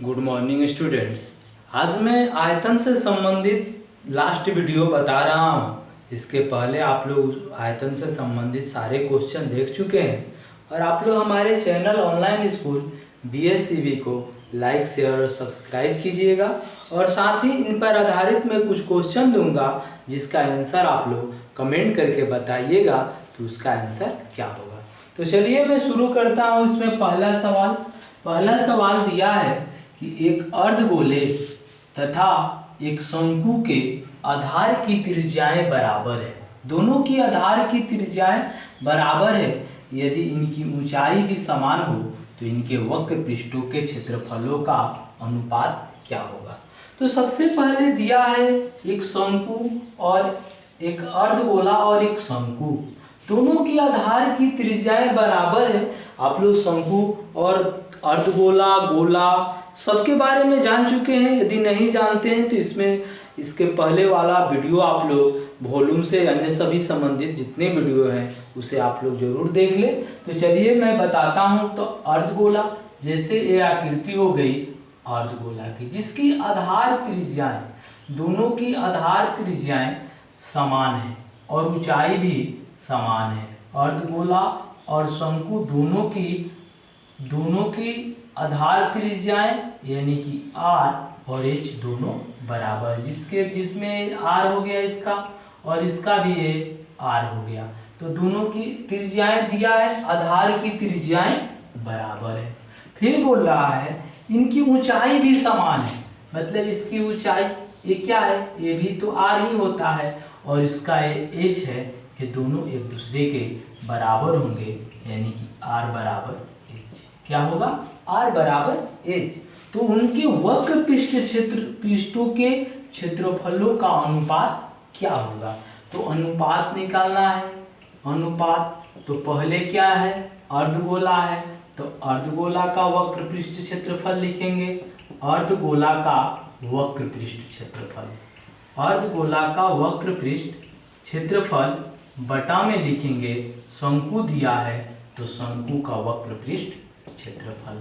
Good morning students. आज मैं आयतन से संबंधित लास्ट वीडियो बता रहा हूँ। इसके पहले आप लोग आयतन से संबंधित सारे क्वेश्चन देख चुके हैं और आप लोग हमारे चैनल ऑनलाइन स्कूल BSCB को लाइक शेयर और सब्सक्राइब कीजिएगा और साथ ही इन पर आधारित मैं कुछ क्वेश्चन दूंगा जिसका आंसर आप लोग कमेंट करके बताइएगा तो उसका आंसर क्या होगा। तो चलिए मैं शुरू करता हूँ। इसमें पहला सवाल दिया है कि एक अर्धगोले तथा एक शंकु के आधार की त्रिज्याएं बराबर है। दोनों की आधार की त्रिज्याएं बराबर है। यदि इनकी ऊंचाई भी समान हो तो इनके वक्र पृष्ठों के क्षेत्रफलों का अनुपात क्या होगा। तो सबसे पहले दिया है एक शंकु और एक अर्धगोला और एक शंकु, दोनों की आधार की त्रिज्याएं बराबर है। आप लोग शंकु और अर्धगोला गोला सबके बारे में जान चुके हैं। यदि नहीं जानते हैं तो इसके पहले वाला वीडियो आप लोग वॉल्यूम से अन्य सभी संबंधित जितने वीडियो हैं उसे आप लोग जरूर देख ले। तो चलिए मैं बताता हूं। तो अर्धगोला, जैसे ये आकृति हो गई अर्धगोला की, जिसकी आधार त्रिज्याएं, दोनों की आधार त्रिज्याएं समान है और ऊंचाई भी समान है। अर्धगोला और शंकु दोनों की आधार त्रिज्याएं यानी कि R और H दोनों बराबर, जिसमें R हो गया इसका और इसका भी ये R हो गया। तो दोनों की त्रिज्याएं दिया है, आधार की त्रिज्याएं बराबर है। फिर बोल रहा है इनकी ऊंचाई भी समान है, मतलब इसकी ऊंचाई ये क्या है, ये भी तो R ही होता है और इसका ये H है। ये दोनों एक दूसरे के बराबर होंगे यानी कि R बराबर H। क्या होगा? R बराबर H। तो उनके वक्र पृष्ठों के क्षेत्रफलों का अनुपात क्या होगा। तो अनुपात निकालना है। अनुपात तो पहले क्या है, अर्धगोला है तो अर्धगोला का वक्र पृष्ठ क्षेत्रफल लिखेंगे। अर्धगोला का वक्र पृष्ठ क्षेत्रफल, अर्धगोला का वक्र पृष्ठ क्षेत्रफल बटा में लिखेंगे। शंकु दिया है तो शंकु का वक्र पृष्ठ क्षेत्रफल,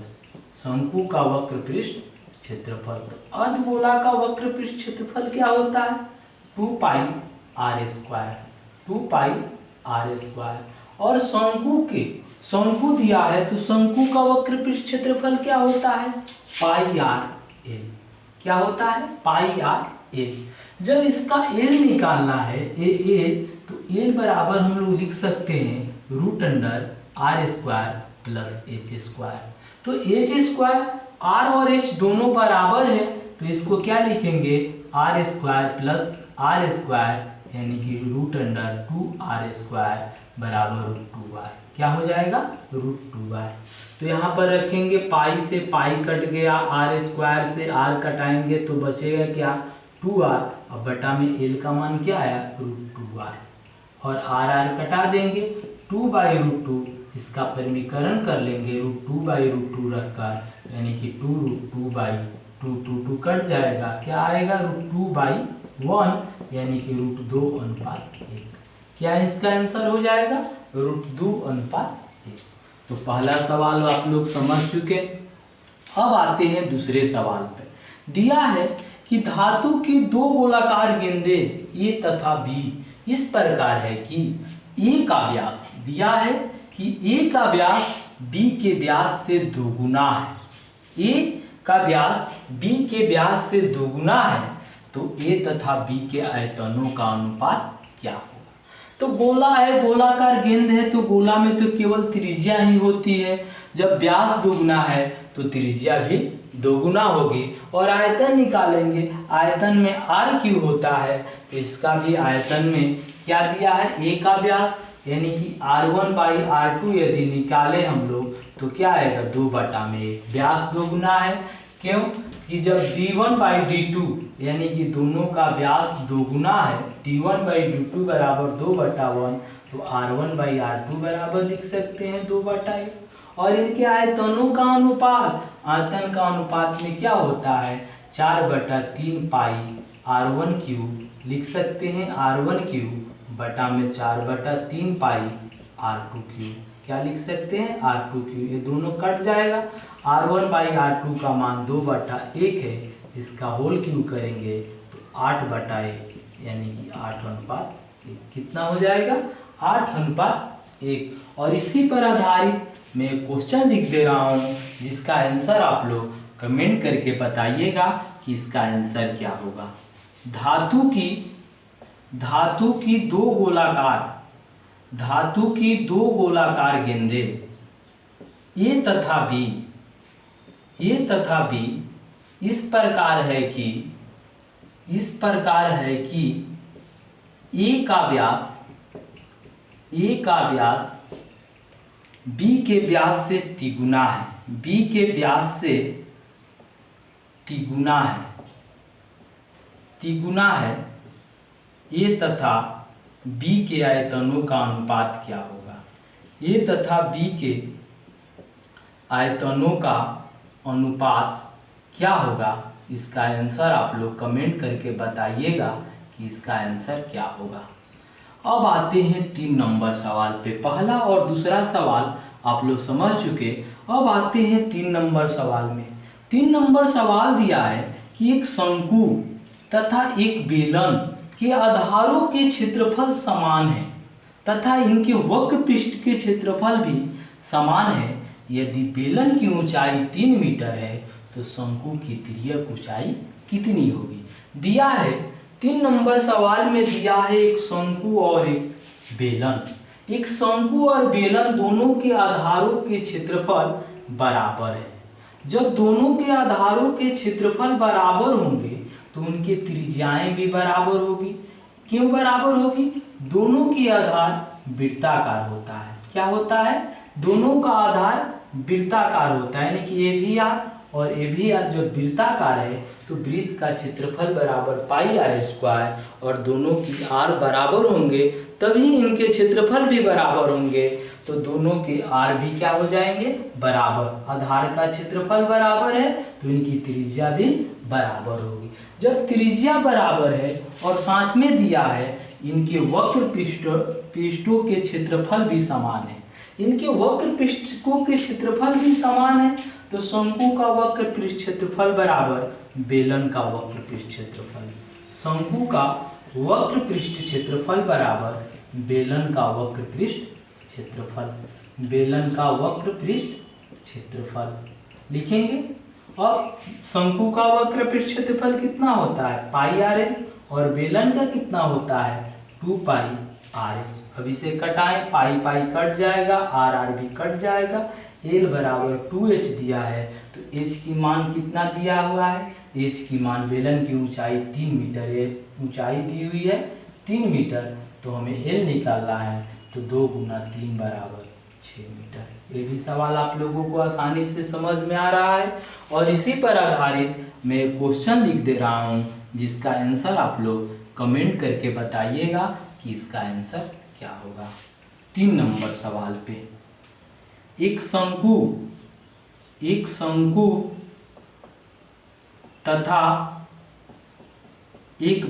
शंकु का वक्र पृष्ठ क्षेत्रफल। अर्धगोला का वक्र पृष्ठ क्षेत्रफल क्या होता है? 2 पाई r स्क्वायर, 2 पाई r स्क्वायर। और शंकु दिया है तो शंकु का वक्र पृष्ठ क्षेत्रफल क्या होता है? पाई r l। क्या होता है? पाई r l। जब इसका l निकालना है, l, तो l बराबर हम लोग लिख सकते हैं √r square plus h square. तो h स्क्वायर, r और h दोनों बराबर है तो इसको क्या लिखेंगे? r square plus r square यानी कि √2r स्क्वायर बराबर √2r। क्या हो जाएगा? √2r। तो यहाँ पर रखेंगे, पाई से पाई कट गया, r स्क्वायर से r कटाएंगे तो बचेगा क्या? 2r। अब बटा में l का मान क्या आया? √2r और r कटा देंगे, 2/√2। इसका परिमीकरण कर लेंगे, √2/√2 रखकर यानी कि 2√2/2 कट जाएगा। क्या आएगा? √2/1 यानी कि √2:1। क्या इसका आंसर हो जाएगा? √2:1। तो पहला सवाल आप लोग समझ चुके। अब आते हैं दूसरे सवाल पे। दिया है कि धातु की 2 गोलाकार गेंदें A तथा B इस प्रकार है कि A का व्यास दिया है कि A का व्यास B के व्यास से दोगुना है। A का व्यास B के व्यास से दोगुना है तो A तथा B के आयतनों का अनुपात क्या होगा। तो गोला है, गोलाकार गेंद है तो गोला में तो केवल त्रिज्या ही होती है। जब व्यास दोगुना है तो त्रिज्या भी दोगुना होगी। और आयतन निकालेंगे, आयतन में r³ होता है तो इसका भी आयतन में क्या दिया है? A का व्यास यानी कि r1/r2 यदि निकाले हम लोग तो क्या आएगा? 2/1। व्यास दोगुना है, क्यों कि जब d1/d2 यानी कि दोनों का व्यास दोगुना है, d1/d2 बराबर 2/1 तो r1/r2 बराबर लिख सकते हैं 2/1। और इनके आयतनों का अनुपात, आयतन का अनुपात में क्या होता है? 4/3 पाई r1³ लिख सकते हैं, r1³ बटा में 4/3 पाई r2³। क्या लिख सकते हैं? r2³। ये दोनों कट जाएगा, R1/R2 का मान 2/1 है, इसका होल क्यूब करेंगे तो 8/1 यानी कि 8:1। कितना हो जाएगा? 8:1। और इसी पर आधारित मैं क्वेश्चन लिख दे रहा हूँ, जिसका आंसर आप लोग कमेंट करके बताइएगा कि इसका आंसर क्या होगा। धातु की दो गोलाकार गेंदें ए तथा बी इस प्रकार है कि ए का व्यास बी के व्यास से तिगुना है, तिगुना है। ए तथा बी के आयतनों का अनुपात क्या होगा? ए तथा बी के आयतनों का अनुपात क्या होगा? इसका आंसर आप लोग कमेंट करके बताइएगा कि इसका आंसर क्या होगा। अब आते हैं 3 नंबर सवाल पे। पहला और दूसरा सवाल आप लोग समझ चुके। अब आते हैं 3 नंबर सवाल में। 3 नंबर सवाल दिया है कि एक शंकु तथा एक बेलन के आधारों के क्षेत्रफल समान है तथा इनके वक्र पृष्ठ के क्षेत्रफल भी समान है। यदि बेलन की ऊंचाई 3 मीटर है तो शंकु की तिर्यक ऊंचाई कितनी होगी? दिया है 3 नंबर सवाल में दिया है एक शंकु और एक बेलन। एक शंकु और बेलन दोनों के आधारों के क्षेत्रफल बराबर है। जब दोनों के आधारों के क्षेत्रफल बराबर होंगे तो उनके त्रिज्याएं भी बराबर होगी। क्यों बराबर होगी? दोनों के आधार वृत्ताकार होता है। क्या होता है? दोनों का आधार वृत्ताकार होता है, यानी कि AVR और AVR जब वृत्ताकार है तो वृत्त का क्षेत्रफल बराबर πr², और दोनों की r बराबर होंगे तभी इनके क्षेत्रफल भी बराबर होंगे। तो दोनों के r भी क्या हो जाएंगे? बराबर। आधार का क्षेत्रफल बराबर है तो इनकी त्रिज्या भी बराबर होगी। जब त्रिज्या बराबर है और साथ में दिया है इनके वक्र पृष्ठों के क्षेत्रफल भी समान है, इनके वक्र पृष्ठों के क्षेत्रफल भी समान है, तो शंकु का वक्र पृष्ठ क्षेत्रफल बराबर बेलन का वक्र पृष्ठ क्षेत्रफल। शंकु का वक्र पृष्ठ क्षेत्रफल बराबर बेलन का वक्र पृष्ठ क्षेत्रफल। बेलन का वक्र पृष्ठ क्षेत्रफल लिखेंगे। और शंकु का वक्र पृष्ठ क्षेत्रफल कितना होता है? πr, और बेलन का कितना होता है? 2πr। अब इसे कटाएं, पाई कट जाएगा, r भी कट जाएगा। l बराबर 2h दिया है तो h की मान कितना दिया हुआ है? h की मान बेलन की ऊंचाई 3 मीटर है, ऊंचाई दी हुई है 3 मीटर, तो हमें l निकालना है तो 2 × 3 बराबर 6 मीटर। ये भी सवाल आप लोगों को आसानी से समझ में आ रहा है। और इसी पर आधारित मैं क्वेश्चन लिख दे रहा हूँ, जिसका आंसर आप लोग कमेंट करके बताइएगा कि इसका आंसर क्या होगा। 3 नंबर सवाल पे एक शंकु तथा एक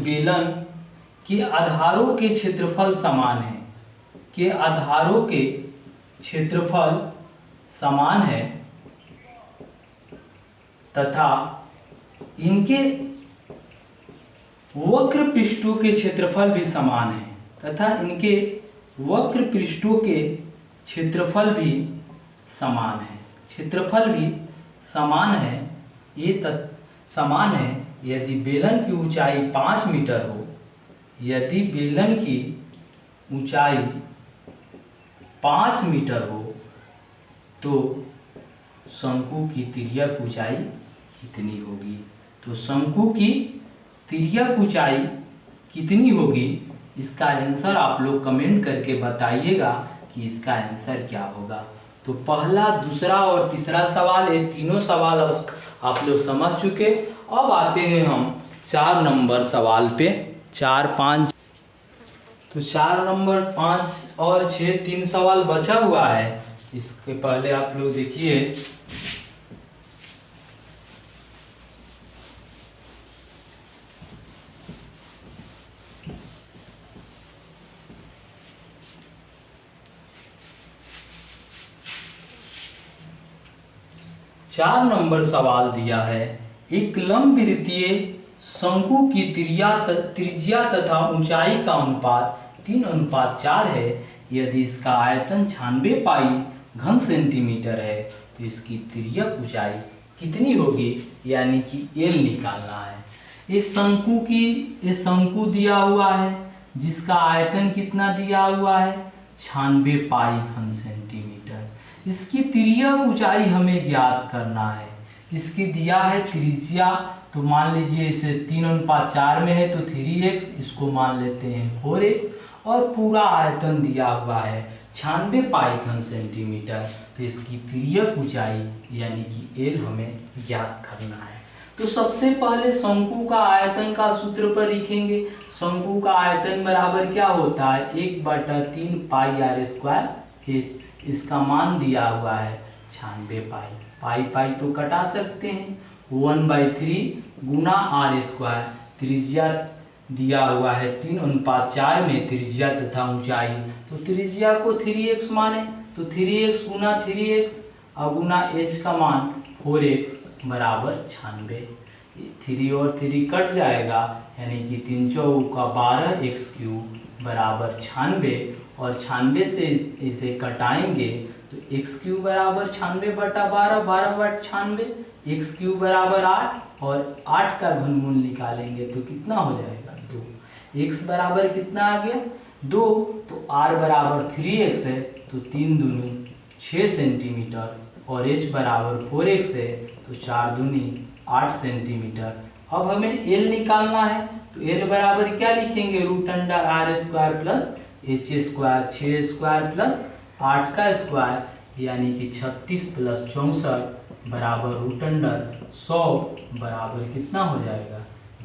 बेलन के आधारों के क्षेत्रफल समान है, तथा इनके वक्र पृष्ठों के क्षेत्रफल भी समान है, ये समान है। यदि बेलन की ऊंचाई 5 मीटर हो, तो शंकु की तिर्यक ऊंचाई कितनी होगी? तो शंकु की तिर्यक ऊंचाई कितनी होगी, इसका आंसर आप लोग कमेंट करके बताइएगा कि इसका आंसर क्या होगा। तो पहला, दूसरा और तीसरा सवाल, ये तीनों सवाल आप लोग समझ चुके। अब आते हैं हम 4 नंबर सवाल पे। 4, 5, तो 4 नंबर, 5 और 6 3 सवाल बचा हुआ है। इसके पहले आप लोग देखिए, 4 नंबर सवाल दिया है, एक लंबवृत्तीय शंकु की त्रिज्या तथा ऊंचाई का अनुपात 3:4 है। यदि इसका आयतन 96 पाई घन सेंटीमीटर है तो इसकी तिर्यक ऊंचाई कितनी होगी, यानी कि एल निकालना है। इस शंकु दिया हुआ है जिसका आयतन कितना दिया हुआ है, 96 पाई घन सेंटीमीटर। इसकी तिर्यक ऊंचाई हमें ज्ञात करना है। इसकी दिया है त्रिज्या, तो मान लीजिए इसे 3:4 में है तो 3x, इसको मान लेते हैं 4x, और पूरा आयतन दिया हुआ है 96 पाई घन सेंटीमीटर। तो इसकी तिर्यक ऊंचाई यानी कि एल हमें ज्ञात करना है। तो सबसे पहले शंकु का आयतन का सूत्र पर लिखेंगे। शंकु का आयतन बराबर क्या होता है, 1/3 पाई आर स्क्वायर एच। इसका मान दिया हुआ है 96 पाई। पाई पाई तो कटा सकते हैं, 1/3 गुना आर स्क्वायर। त्रिज्या दिया हुआ है 3:4 में त्रिज्या तथा ऊंचाई, तो त्रिज्या को 3x माने तो 3x गुना 3x और गुना h का मान 4x बराबर 96। 3 और 3 कट जाएगा, यानी कि 3 चौका 12 x³ बराबर 96, और 96 से इसे कटाएंगे तो x³ बराबर 96/12, 12/96, x³ बराबर 8, और 8 का घनमूल निकालेंगे तो कितना हो जाएगा, 2। x बराबर कितना आ गया, 2, तो r बराबर 3x है तो 3 दूनी 6 सेंटीमीटर, और h बराबर 4x है तो 4 दूनी 8 सेंटीमीटर। अब हमें l निकालना है, तो l बराबर क्या लिखेंगे, √r² प्लस h² 6² प्लस 8 का स्क्वायर, यानी कि 36 प्लस 64 बराबर √100 बराबर कितना हो जाएगा,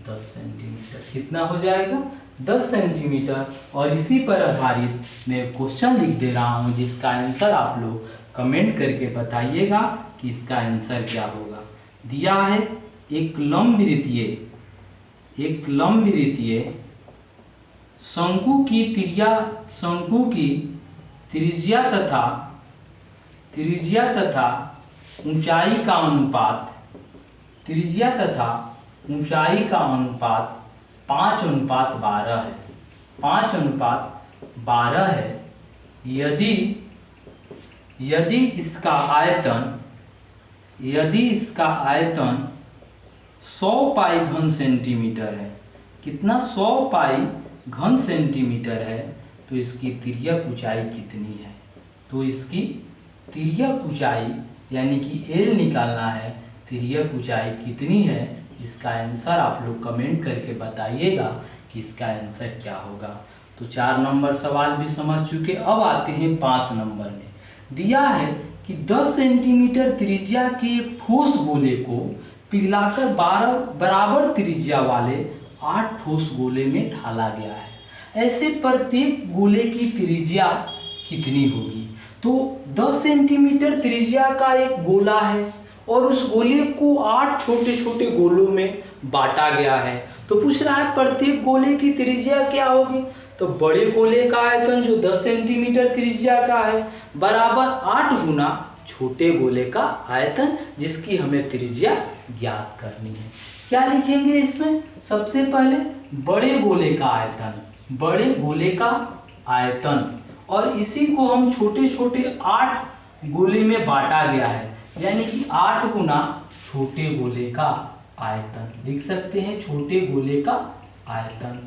10 सेंटीमीटर। कितना हो जाएगा, 10 सेंटीमीटर। और इसी पर आधारित मैं क्वेश्चन लिख दे रहा हूँ जिसका आंसर आप लोग कमेंट करके बताइएगा कि इसका आंसर क्या होगा। दिया है एक लंबवृत्तीय शंकु की त्रिज्या तथा ऊंचाई का अनुपात 5:12 है। 5:12 है। यदि इसका आयतन 100 पाई घन सेंटीमीटर है, कितना, 100 पाई घन सेंटीमीटर है, तो इसकी तिर्यक ऊंचाई कितनी है। तो इसकी तिर्यक ऊंचाई यानी कि एल निकालना है, तिर्यक ऊंचाई कितनी है, इसका आंसर आप लोग कमेंट करके बताइएगा कि इसका आंसर क्या होगा। तो 4 नंबर सवाल भी समझ चुके। अब आते हैं 5 नंबर में। दिया है कि 10 सेंटीमीटर त्रिज्या के एक ठोस गोले को पिघलाकर 12 बराबर त्रिज्या वाले 8 ठोस गोले में ढाला गया है। ऐसे प्रत्येक गोले की त्रिज्या कितनी होगी। तो 10 सेंटीमीटर त्रिज्या का एक गोला है और उस गोले को 8 छोटे छोटे गोलों में बांटा गया है। तो पूछ रहा है प्रत्येक गोले की त्रिज्या क्या होगी। तो बड़े गोले का आयतन जो 10 सेंटीमीटर त्रिज्या का है बराबर 8 गुना छोटे गोले का आयतन जिसकी हमें त्रिज्या ज्ञात करनी है। क्या लिखेंगे इसमें, सबसे पहले बड़े गोले का आयतन, और इसी को हम छोटे छोटे 8 गोले में बांटा गया है, यानी कि 8 गुना छोटे गोले का आयतन लिख सकते हैं। छोटे गोले का आयतन,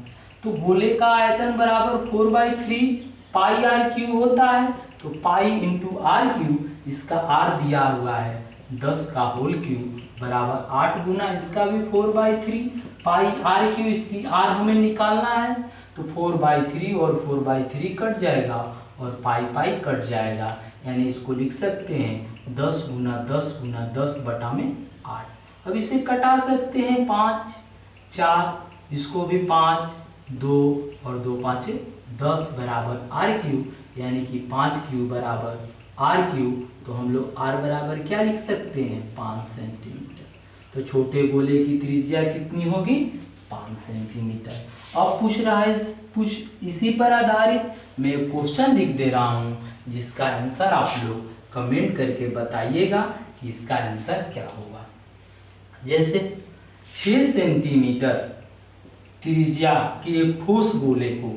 तो गोले का आयतन बराबर 4/3 पाई r³ होता है। तो पाई इंटू r³ इसका r दिया हुआ है 10 का होल क्यूब बराबर 8 गुना इसका भी 4/3 पाई r³ इसकी r हमें निकालना है। तो 4/3 और 4/3 कट जाएगा और पाई पाई कट जाएगा, यानी इसको लिख सकते हैं 10 गुना 10 गुना 10 बटा में 8। अब इसे कटा सकते हैं 5 4, इसको भी 5 2 और 2 5 10 बराबर r³, यानी कि 5³ बराबर r³। तो हम लोग r बराबर क्या लिख सकते हैं, 5 सेंटीमीटर। तो छोटे गोले की त्रिज्या कितनी होगी, 5 सेंटीमीटर। अब पूछ रहा है इसी पर आधारित मैं क्वेश्चन लिख दे रहा हूँ जिसका आंसर आप लोग कमेंट करके बताइएगा कि इसका आंसर क्या होगा। जैसे 6 सेंटीमीटर त्रिज्या के एक ठोस गोले को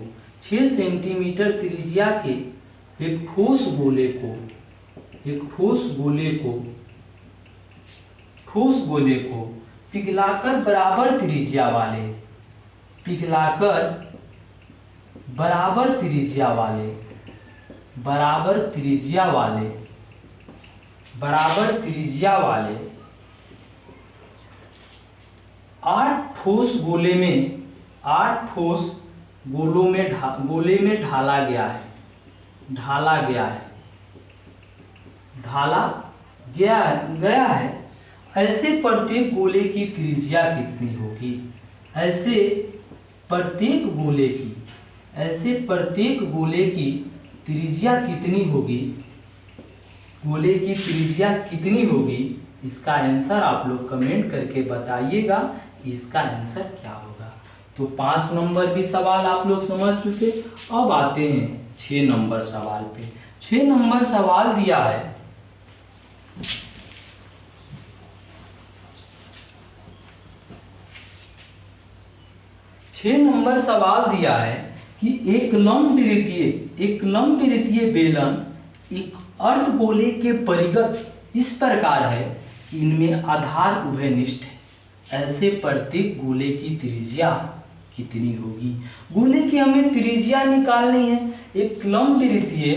6 सेंटीमीटर त्रिज्या के एक ठोस गोले को पिघलाकर बराबर त्रिज्या वाले 8 ठोस गोले में ढाला गया है। ऐसे प्रत्येक गोले की त्रिज्या कितनी होगी? ऐसे प्रत्येक गोले की त्रिज्या कितनी होगी? इसका आंसर आप लोग कमेंट करके बताइएगा कि इसका आंसर क्या होगा। तो 5 नंबर भी सवाल आप लोग समझ चुके। अब आते हैं 6 नंबर सवाल पे। 6 नंबर सवाल दिया है कि एक लंब वृत्तीय बेलन एक अर्धगोले के परिगत इस प्रकार है कि इनमें आधार उभयनिष्ठ है। ऐसे प्रत्येक गोले की त्रिज्या कितनी होगी? गोले की हमें त्रिज्या निकालनी है। एक लंब वृत्तीय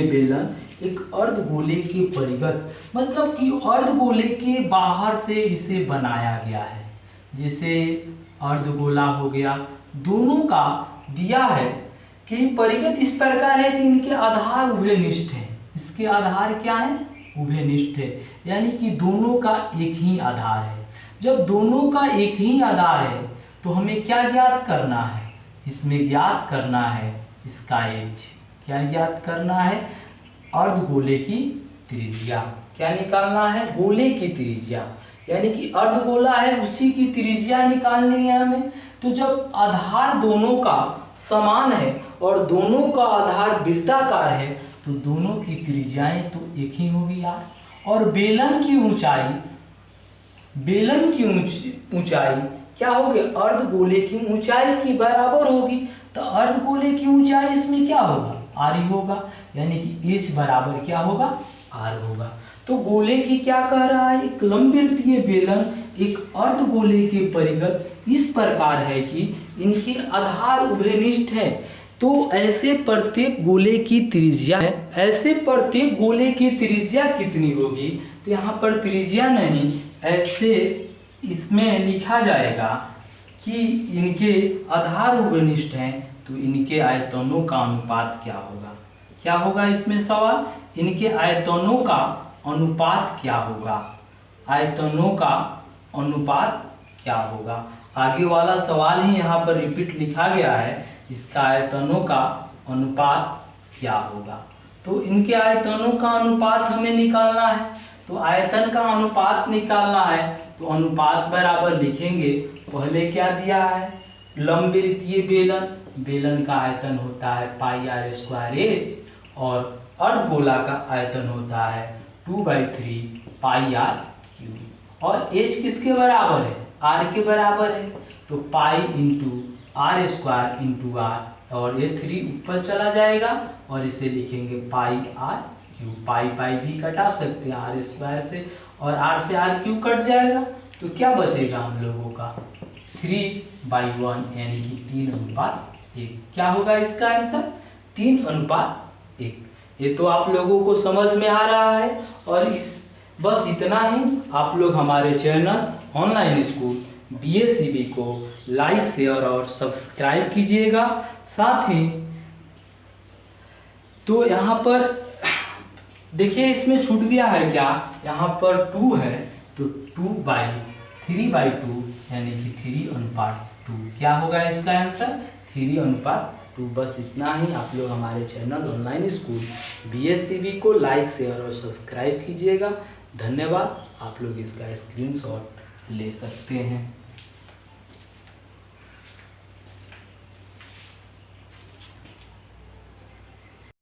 बेलन एक अर्धगोले के परिगत, मतलब कि अर्धगोले के बाहर से इसे बनाया गया है। जैसे अर्धगोला हो गया, दोनों का दिया है कि परिगत इस प्रकार है कि इनके आधार उभयनिष्ठ है। इसके आधार क्या है? उभयनिष्ठ है, यानी कि दोनों का एक ही आधार है। जब दोनों का एक ही आधार है तो हमें क्या ज्ञात करना है? इसमें ज्ञात करना है इसका एज। क्या ज्ञात करना है? अर्धगोले की त्रिज्या। क्या निकालना है? गोले की त्रिज्या, यानी कि अर्धगोला है उसी की त्रिज्या निकालनी है हमें। तो जब आधार दोनों का समान है और दोनों का आधार वृत्ताकार है तो दोनों की त्रिज्याएं तो एक ही होगी यार। और बेलन की ऊंचाई क्या होगी? अर्धगोले की ऊंचाई की बराबर होगी। तो अर्धगोले की ऊंचाई इसमें क्या होगा? r ही होगा, यानी कि h बराबर क्या होगा? r होगा। तो गोले की क्या कह रहा है? एक लंब वृत्तीय बेलन एक अर्धगोले के परिगत इस प्रकार है कि इनके आधार उभयनिष्ठ है। तो ऐसे प्रत्येक गोले की त्रिज्या कितनी होगी? तो यहाँ पर त्रिज्या नहीं, ऐसे इसमें लिखा जाएगा कि इनके आधार उभयनिष्ठ हैं तो इनके आयतनों का अनुपात क्या होगा? क्या होगा इसमें सवाल? इनके आयतनों का अनुपात क्या होगा? आयतनों का अनुपात क्या होगा? आगे वाला सवाल ही यहाँ पर रिपीट लिखा गया है। इसका आयतनों का अनुपात क्या होगा? तो इनके आयतनों का अनुपात हमें निकालना है। तो आयतन का अनुपात निकालना है तो अनुपात बराबर लिखेंगे। पहले क्या दिया है? लंब वृत्तीय बेलन का आयतन होता है πr² और अर्धगोला का आयतन होता है 2/3 πr³ और h किसके बराबर है? r के बराबर है। तो पाई इंटू r² r और ये 3 ऊपर चला जाएगा और इसे लिखेंगे πr³। पाई भी कटा सकते हैं r² से और r से r³ कट जाएगा तो क्या बचेगा हम लोगों का? 3/1 यानी कि 3:1। क्या होगा इसका आंसर? 3:1। ये तो आप लोगों को समझ में आ रहा है। और बस इतना ही। आप लोग हमारे चैनल ऑनलाइन स्कूल BSCB को लाइक, शेयर और सब्सक्राइब कीजिएगा। साथ ही तो यहाँ पर देखिए इसमें छूट गया है क्या? यहाँ पर 2 है तो 3/2 यानी कि 3:2। क्या होगा इसका आंसर? 3:2। बस इतना ही। आप लोग हमारे चैनल ऑनलाइन स्कूल BSCB को लाइक, शेयर और सब्सक्राइब कीजिएगा। धन्यवाद। आप लोग इसका स्क्रीनशॉट ले सकते हैं।